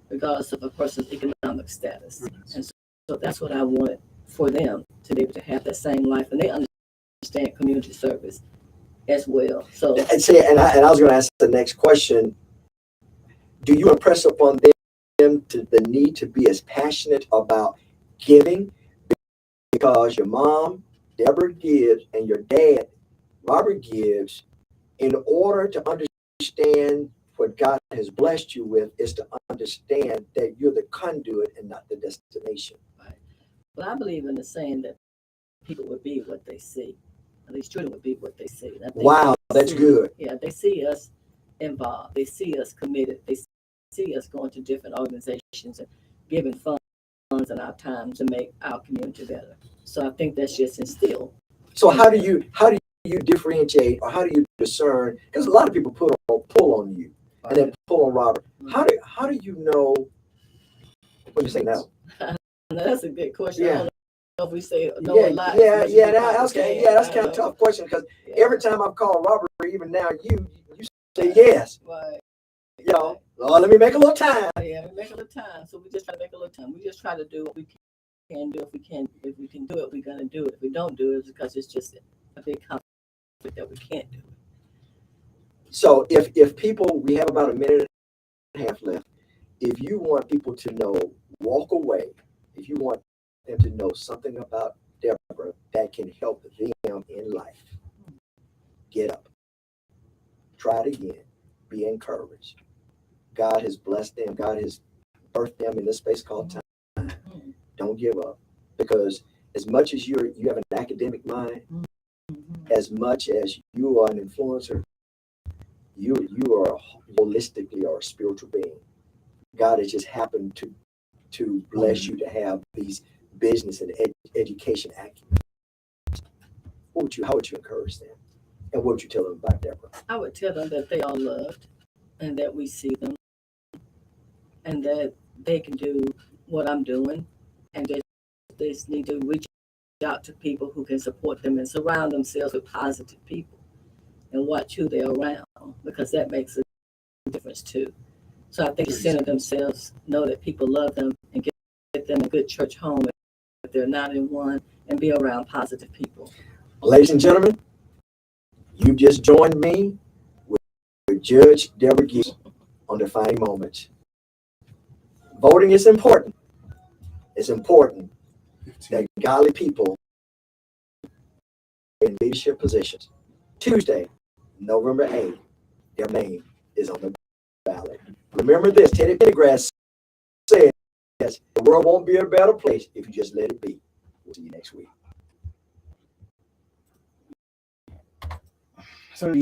regardless of a person's economic status. And so that's what I wanted for them, to be able to have that same life. And they understand community service as well. So and I was going to ask the next question. Do you impress upon them to the need to be as passionate about giving? Because your mom, Deborah, gives, and your dad, Robert, gives, in order to understand what God has blessed you with, is to understand that you're the conduit and not the destination. Right. Well, I believe in the saying that people would be what they see. At least children would be what they see. Wow, that's good. Yeah, they see us involved. They see us committed. They see us going to different organizations and giving funds and our time to make our community better. So I think that's just instilled. So how do you differentiate, or how do you discern? Because a lot of people pull on you, and then pull on Robert. How do you know when to say no? That's a good question. Yeah. I don't know if we say no a lot. That's kind of a tough question, because every time I've called Robert, even now, you say yes. Right. Let me make a little time. Yeah, we make a little time. So we just try to make a little time. We just try to do what we can do. If we can do it, we're gonna do it. If we don't do it, it's because it's just a big conflict that we can't do it. So if people, we have about a minute and a half left. If you want people to know, walk away. If you want them to know something about Deborah that can help them in life, get up. Try it again. Be encouraged. God has blessed them. God has birthed them in this space called time. Don't give up, because as much as you have an academic mind, as much as you are an influencer, you are holistically a spiritual being. God has just happened to bless you to have these business and education acumen. How would you encourage them? And what would you tell them about Deborah? I would tell them that they are loved and that we see them and that they can do what I'm doing, and they just need to reach out to people who can support them and surround themselves with positive people and watch who they're around, because that makes a difference too. So I think the center themselves, know that people love them, and get them a good church home if they're not in one, and be around positive people. Ladies and gentlemen, you just joined me with Judge Deborah Gibbs on Defining Moments. Voting is important. It's important that godly people in leadership positions. Tuesday, November 8th, their name is on the ballot. Remember this, Teddy Pendergrass says, the world won't be a better place if you just let it be. We'll see you next week. So,